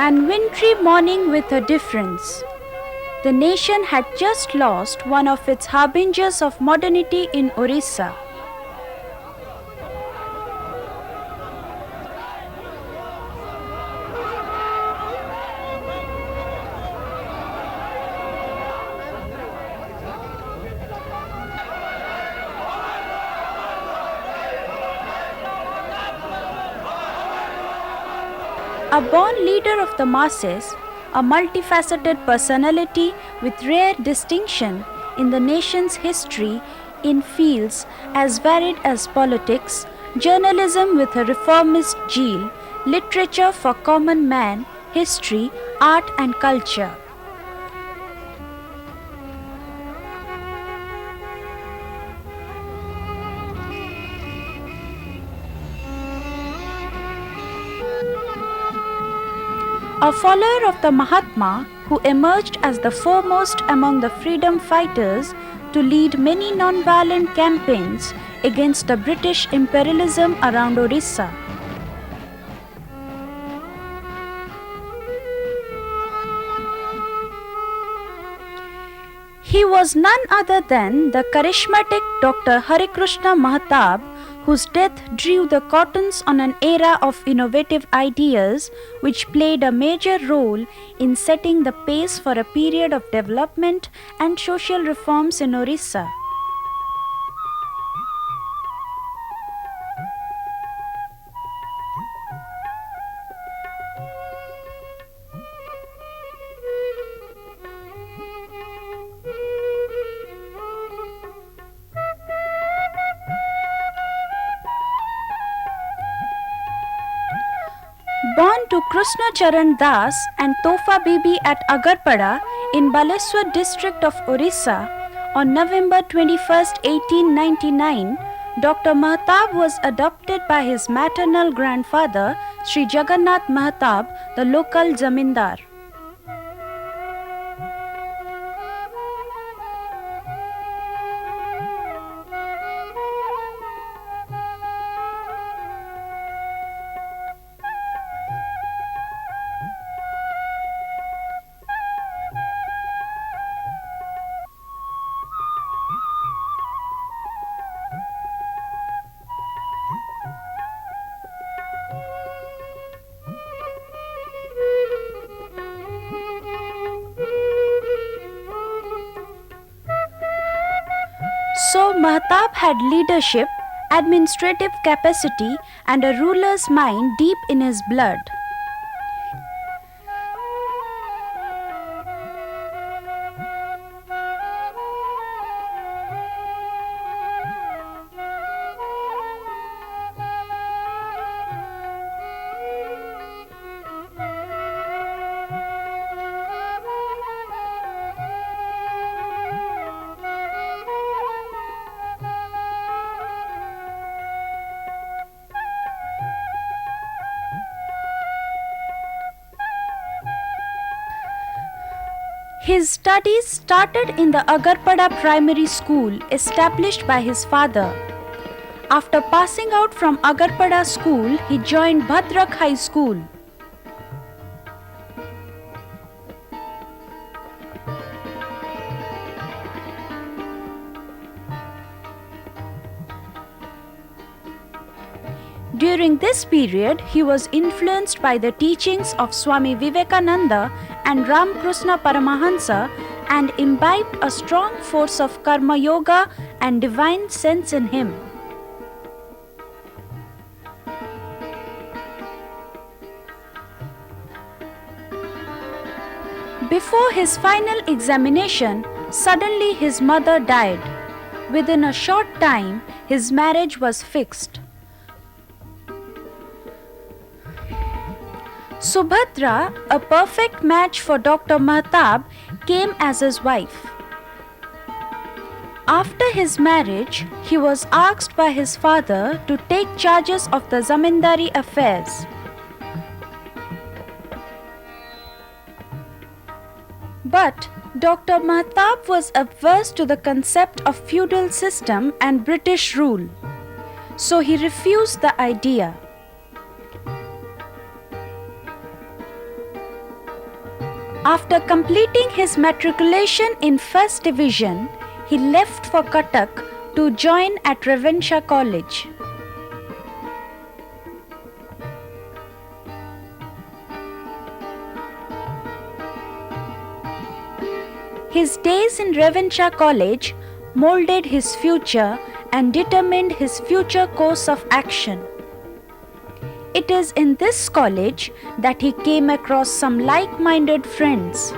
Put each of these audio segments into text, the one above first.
and wintry morning with a difference. The nation had just lost one of its harbingers of modernity in Orissa. A born leader of the masses, a multifaceted personality with rare distinction in the nation's history in fields as varied as politics, journalism with a reformist zeal, literature for common man, history, art and culture. A follower of the Mahatma who emerged as the foremost among the freedom fighters to lead many non-violent campaigns against the British imperialism around Orissa. He was none other than the charismatic Dr. Harikrishna Mahatab, whose death drew the curtains on an era of innovative ideas which played a major role in setting the pace for a period of development and social reforms in Orissa. Born to Krishna Charan Das and Tofa Bibi at Agarpada in Baleswar district of Orissa on November 21, 1899, Dr. Mahatab was adopted by his maternal grandfather, Sri Jagannath Mahatab, the local zamindar. So Mahatab had leadership, administrative capacity and a ruler's mind deep in his blood. His studies started in the Agarpada Primary School established by his father. After passing out from Agarpada School, he joined Bhadrak High School. During this period, he was influenced by the teachings of Swami Vivekananda and Ramakrishna Paramahansa and imbibed a strong force of Karma Yoga and divine sense in him. Before his final examination, suddenly his mother died. Within a short time, his marriage was fixed. Subhadra, a perfect match for Dr. Mahatab, came as his wife. After his marriage, he was asked by his father to take charges of the zamindari affairs. But Dr. Mahatab was averse to the concept of feudal system and British rule, so he refused the idea. After completing his matriculation in First Division, he left for Cuttack to join at Ravencha College. His days in Ravencha College molded his future and determined his future course of action. It is in this college that he came across some like-minded friends.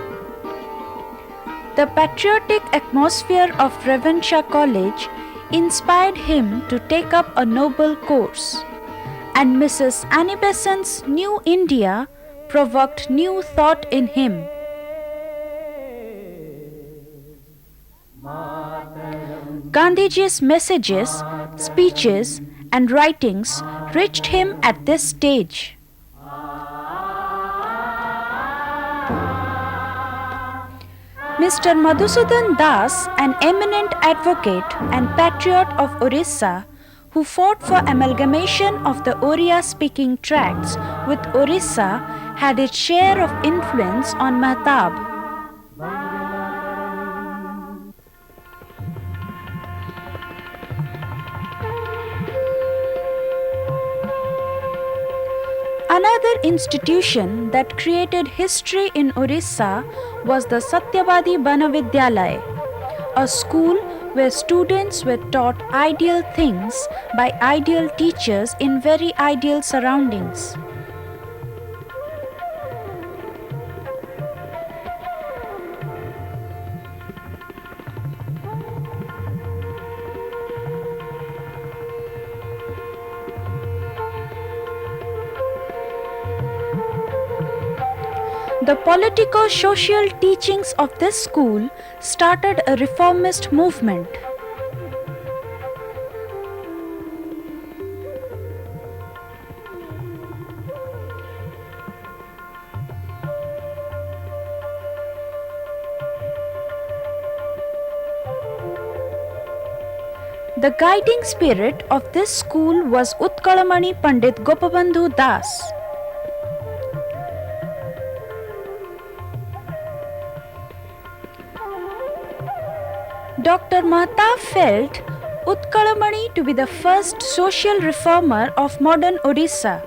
The patriotic atmosphere of Ravencha College inspired him to take up a noble course, and Mrs. Annie Besant's New India provoked new thought in him. Gandhiji's messages, speeches, and writings reached him at this stage. Mr. Madhusudan Das, an eminent advocate and patriot of Orissa, who fought for amalgamation of the Oriya-speaking tracts with Orissa, had its share of influence on Mehtab. Another institution that created history in Orissa was the Satyavadi Banavidyalaya, a school where students were taught ideal things by ideal teachers in very ideal surroundings. The politico-social teachings of this school started a reformist movement. The guiding spirit of this school was Utkalamani Pandit Gopabandhu Das. Dr. Mehtab felt Utkalamani to be the first social reformer of modern Orissa.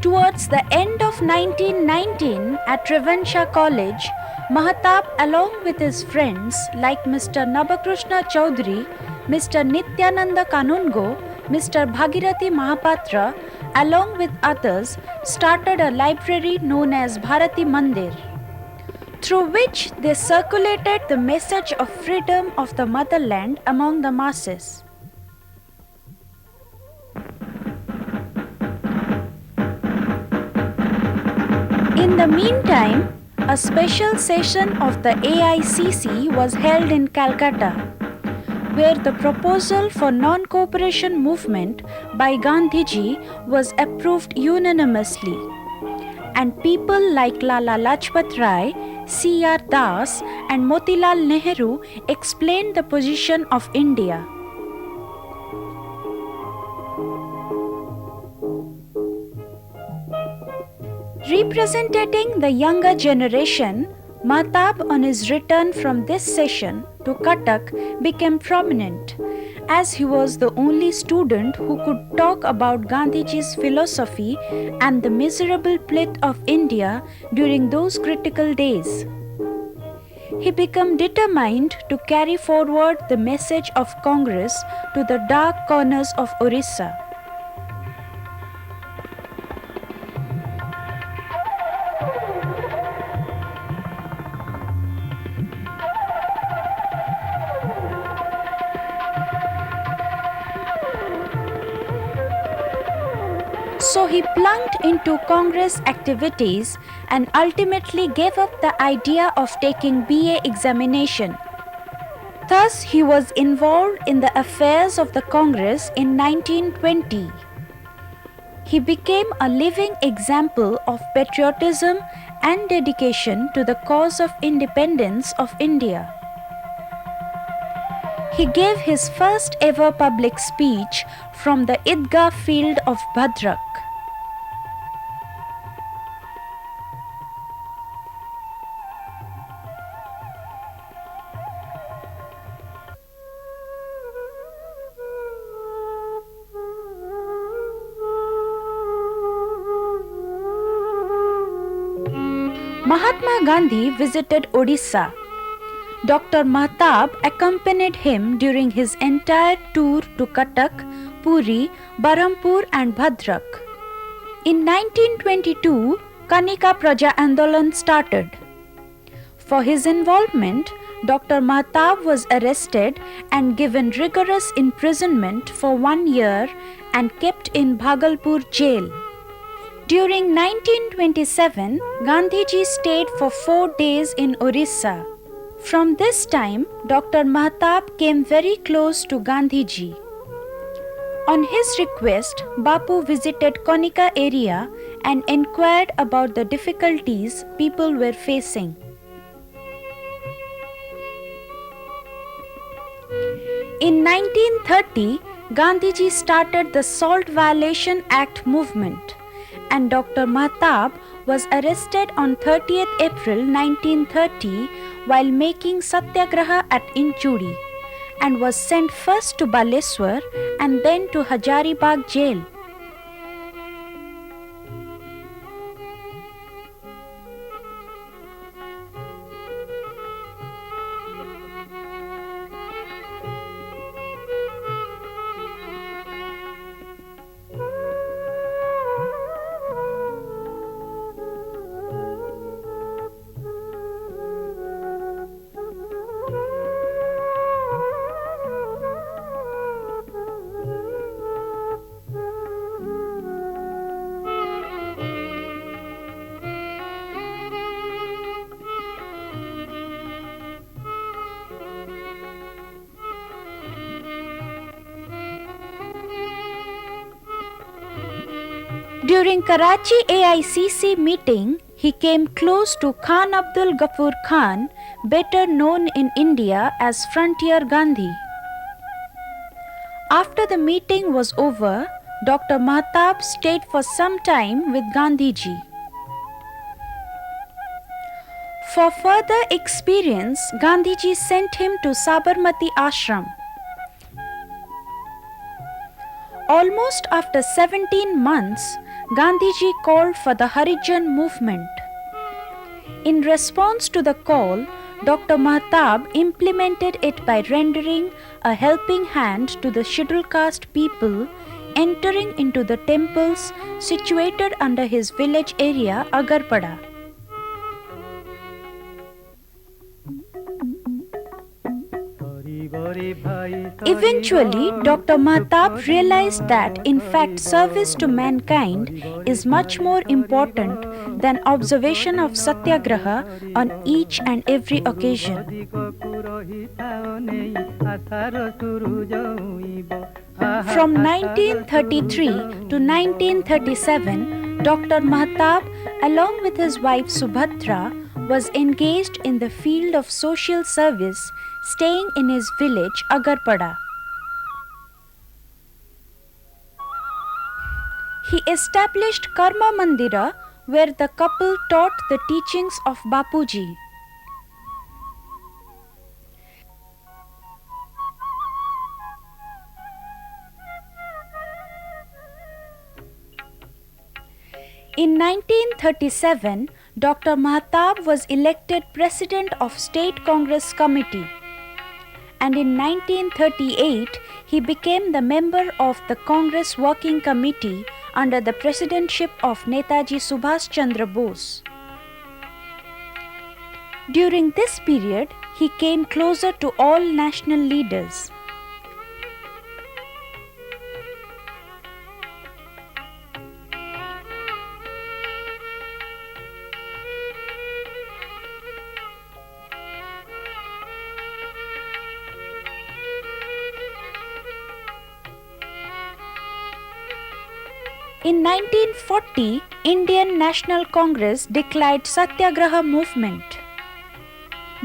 Towards the end of 1919 at Ravencha College, Mehtab, along with his friends like Mr. Nabakrushna Chaudhary, Mr. Nityananda Kanungo, Mr. Bhagirathi Mahapatra, along with others, started a library known as Bharati Mandir, through which they circulated the message of freedom of the motherland among the masses. In the meantime, a special session of the AICC was held in Calcutta, where the proposal for non-cooperation movement by Gandhiji was approved unanimously, and people like Lala Lajpat Rai, C.R. Das and Motilal Nehru explained the position of India. Representing the younger generation, Mehtab on his return from this session to Cuttack became prominent, as he was the only student who could talk about Gandhiji's philosophy and the miserable plight of India during those critical days. He became determined to carry forward the message of Congress to the dark corners of Orissa. So he plunged into Congress activities and ultimately gave up the idea of taking BA examination. Thus, he was involved in the affairs of the Congress in 1920. He became a living example of patriotism and dedication to the cause of independence of India. He gave his first ever public speech from the Idgah field of Bhadrak. Mahatma Gandhi visited Odisha. Dr. Mahtab accompanied him during his entire tour to Cuttack, Puri, Berhampur and Bhadrak. In 1922, Kanika Praja Andolan started. For his involvement, Dr. Mahtab was arrested and given rigorous imprisonment for 1 year and kept in Bhagalpur jail. During 1927, Gandhiji stayed for 4 days in Orissa. From this time, Dr. Mahtab came very close to Gandhiji. On his request, Bapu visited Kanika area and inquired about the difficulties people were facing. In 1930, Gandhiji started the Salt Violation Act movement, and Dr. Mahtab was arrested on 30th April 1930 while making Satyagraha at Inchudi, and was sent first to Baleswar and then to Hajaribagh jail. During Karachi AICC meeting, he came close to Khan Abdul Ghaffur Khan, better known in India as Frontier Gandhi. After the meeting was over, Dr. Mahtab stayed for some time with Gandhiji. For further experience, Gandhiji sent him to Sabarmati Ashram. Almost after 17 months, Gandhiji called for the Harijan movement. In response to the call, Dr. Mahtab implemented it by rendering a helping hand to the scheduled caste people entering into the temples situated under his village area, Agarpada. Eventually, Dr. Mahtab realized that in fact service to mankind is much more important than observation of satyagraha on each and every occasion. From 1933 to 1937, Dr. Mahtab, along with his wife Subhadra, was engaged in the field of social service, staying in his village Agarpada. He established Karma Mandira, where the couple taught the teachings of Bapuji. In 1937, Dr. Mahtab was elected President of State Congress Committee, and in 1938 he became the member of the Congress Working Committee under the presidentship of Netaji Subhash Chandra Bose. During this period, he came closer to all national leaders. In 1940, Indian National Congress declared Satyagraha movement.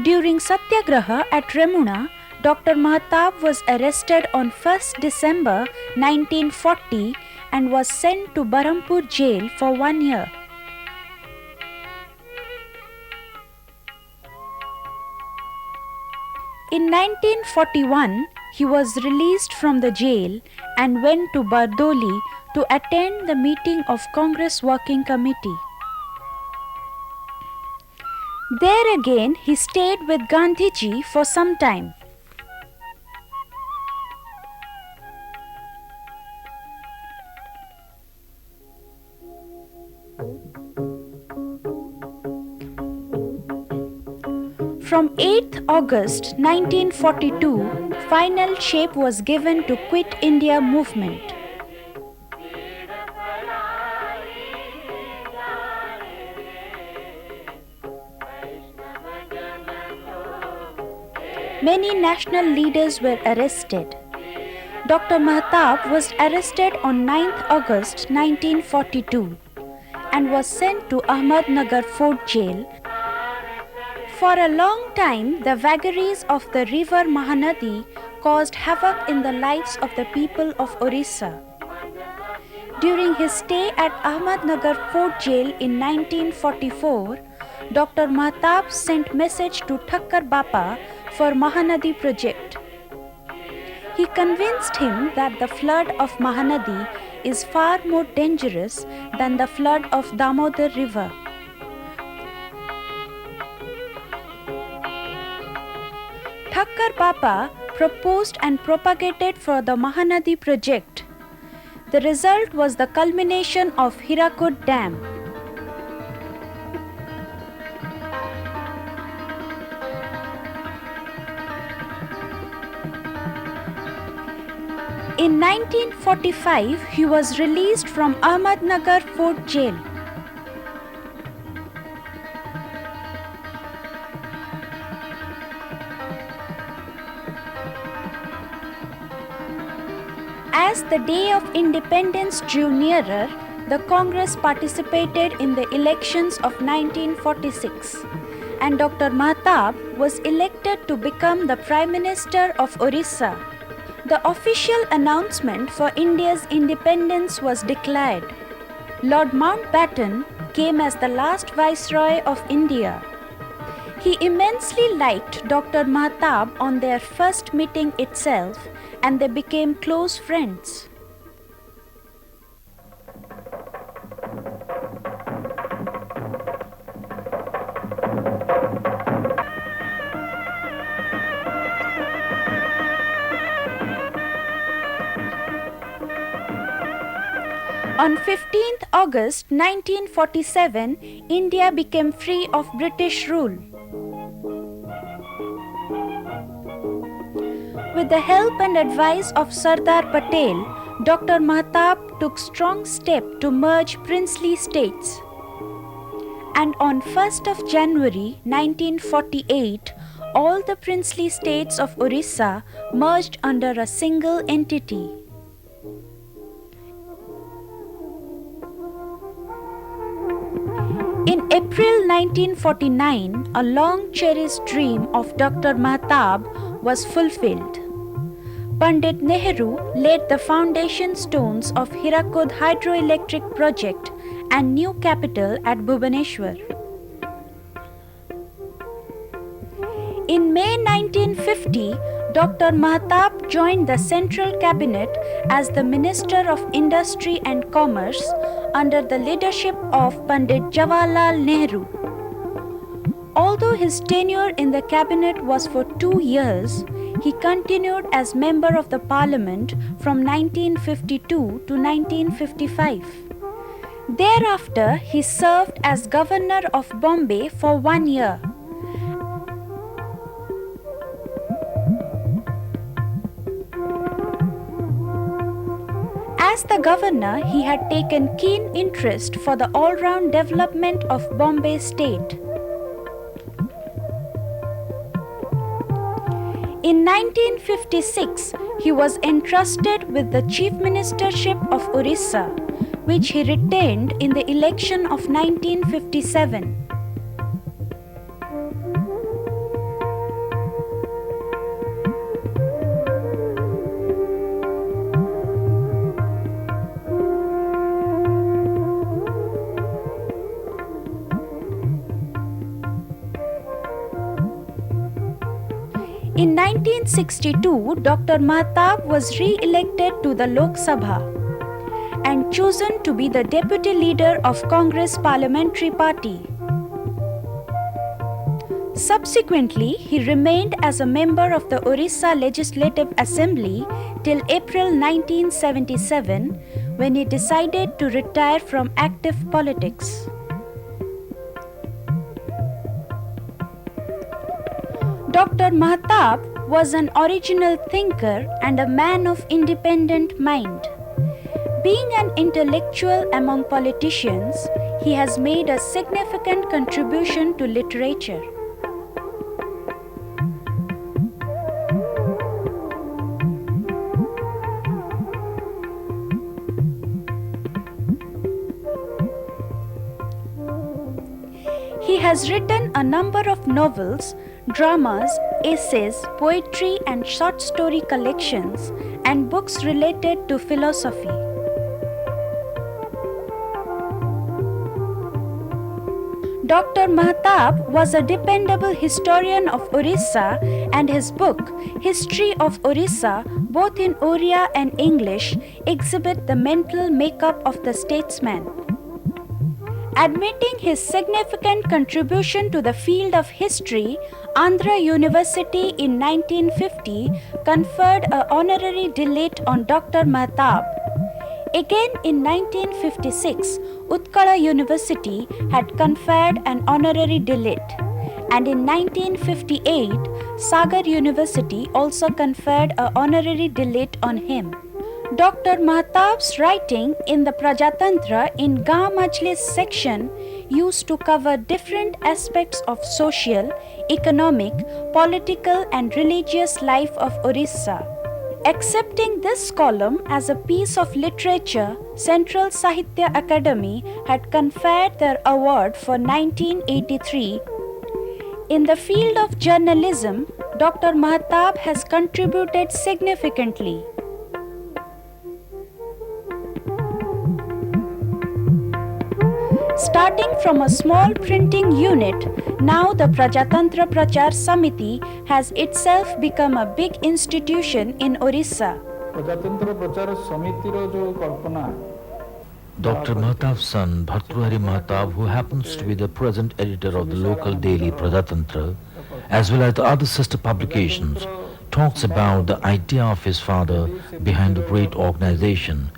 During Satyagraha at Remuna, Dr. Mahatab was arrested on 1st December 1940 and was sent to Berhampur jail for 1 year. In 1941, he was released from the jail and went to Bardoli to attend the meeting of Congress Working Committee. There again he stayed with Gandhiji for some time. From 8th August 1942, final shape was given to Quit India movement. Many national leaders were arrested. Dr. Mahatab was arrested on 9th August 1942 and was sent to Ahmednagar Fort Jail. For a long time, the vagaries of the river Mahanadi caused havoc in the lives of the people of Orissa. During his stay at Ahmednagar Fort Jail in 1944, Dr. Mahatab sent message to Thakkar Bapa for Mahanadi project. He convinced him that the flood of Mahanadi is far more dangerous than the flood of Damodar river. Thakkar Bapa proposed and propagated for the Mahanadi project. The result was the culmination of Hirakud Dam. In 1945, he was released from Ahmednagar Fort Jail. As the day of independence drew nearer, the Congress participated in the elections of 1946, and Dr. Mahatab was elected to become the Prime Minister of Orissa. The official announcement for India's independence was declared. Lord Mountbatten came as the last Viceroy of India. He immensely liked Dr. Mahatab on their first meeting itself, and they became close friends. On 15th August 1947, India became free of British rule. With the help and advice of Sardar Patel, Dr. Mahatab took strong step to merge princely states. And on 1st of January 1948, all the princely states of Orissa merged under a single entity. In April 1949, a long cherished dream of Dr. Mahatab was fulfilled. Pandit Nehru laid the foundation stones of Hirakud hydroelectric project and new capital at Bhubaneswar. In May 1950, Dr. Mahatab joined the Central Cabinet as the Minister of Industry and Commerce under the leadership of Pandit Jawaharlal Nehru. Although his tenure in the cabinet was for 2 years, he continued as member of the parliament from 1952 to 1955. Thereafter, he served as governor of Bombay for 1 year. As the governor, he had taken keen interest for the all-round development of Bombay state. In 1956, he was entrusted with the Chief Ministership of Orissa, which he retained in the election of 1957. In 1962, Dr. Mahtab was re-elected to the Lok Sabha and chosen to be the deputy leader of Congress Parliamentary Party. Subsequently, he remained as a member of the Orissa Legislative Assembly till April 1977, when he decided to retire from active politics. Dr. Mahtab was an original thinker and a man of independent mind. Being an intellectual among politicians, he has made a significant contribution to literature. He has written a number of novels, dramas, essays, poetry and short story collections, and books related to philosophy. Dr. Mahtab was a dependable historian of Orissa, and his book, History of Orissa, both in Oriya and English, exhibit the mental makeup of the statesman. Admitting his significant contribution to the field of history, Andhra University in 1950 conferred an honorary dilate on Dr. Mahtab. Again in 1956, Utkala University had conferred an honorary dilate, and in 1958, Sagar University also conferred an honorary dilate on him. Dr. Mahtab's writing in the Prajatantra in Gaon Majlis section used to cover different aspects of social, economic, political and religious life of Orissa. Accepting this column as a piece of literature, Central Sahitya Academy had conferred their award for 1983. In the field of journalism, Dr. Mahtab has contributed significantly. Starting from a small printing unit, now the Prajatantra Prachar Samiti has itself become a big institution in Orissa. Dr. Mahtab's son, Bhartrihari Mahtab, who happens to be the present editor of the local daily Prajatantra, as well as the other sister publications, talks about the idea of his father behind the great organization,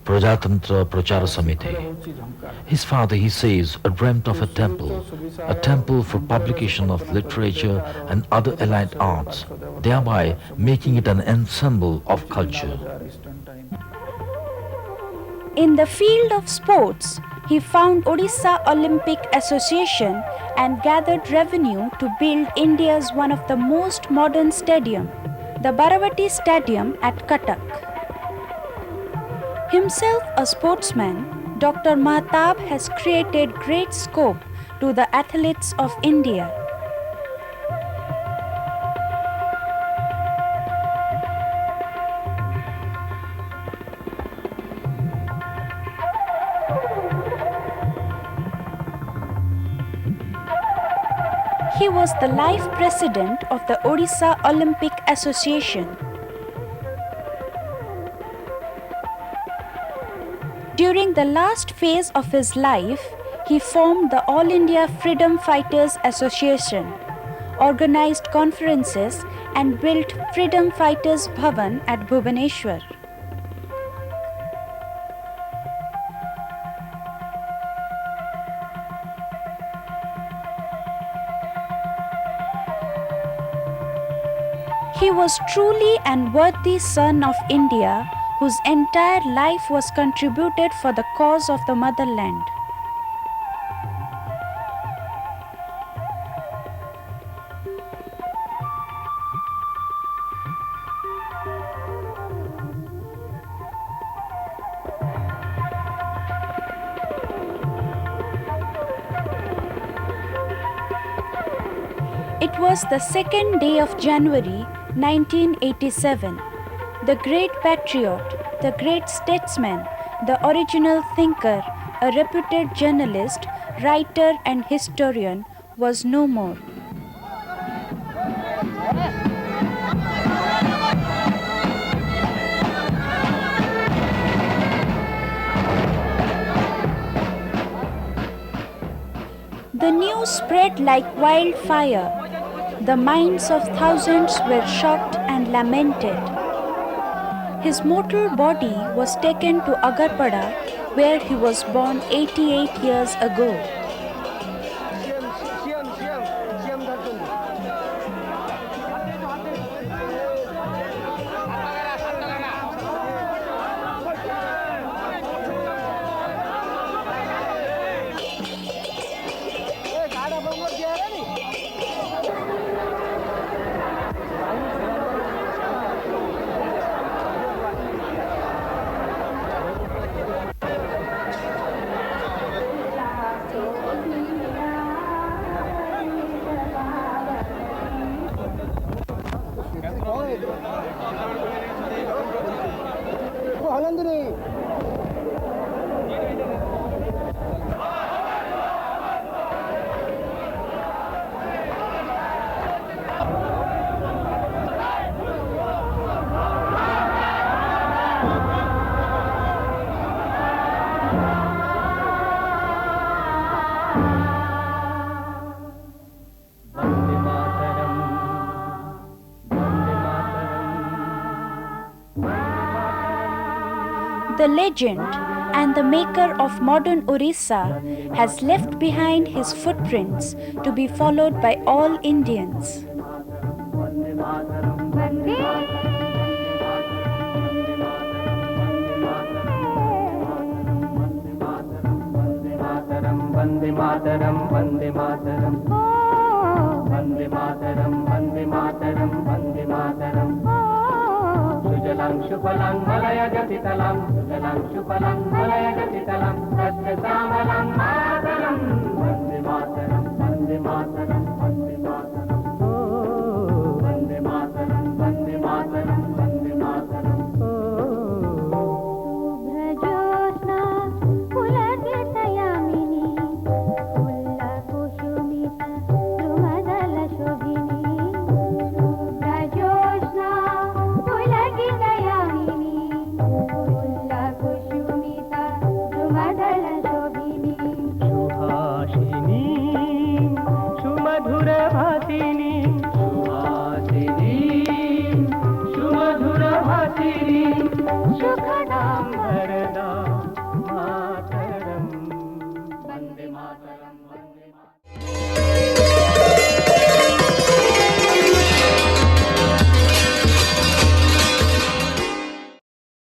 Prajatantra Prachara Samiti. His father, he says, dreamt of a temple for publication of literature and other allied arts, thereby making it an ensemble of culture. In the field of sports, he found Odisha Olympic Association and gathered revenue to build India's one of the most modern stadium, the Baravati Stadium at Cuttack. Himself a sportsman, Dr. Mahtab has created great scope to the athletes of India. He was the life president of the Odisha Olympic Association. During the last phase of his life, he formed the All India Freedom Fighters Association, organized conferences and built Freedom Fighters Bhavan at Bhubaneswar. He was truly and worthy son of India, whose entire life was contributed for the cause of the motherland. It was the 2nd day of January 1987. The great patriot, the great statesman, the original thinker, a reputed journalist, writer and historian was no more. spread like wildfire. The minds of thousands were shocked and lamented. His mortal body was taken to Agarpada, where he was born 88 years ago. The legend and the maker of modern Orissa has left behind his footprints to be followed by all Indians. Vande Mataram, Vande Mataram, Vande Mataram, Vande Mataram, Vande Mataram. Sujalang Shupalang Malaya Gatitalam, Sujalang Shupalang Malaya Gatitalam, Satya Samalang Mataram, Vande Mataram, Vande Mataram.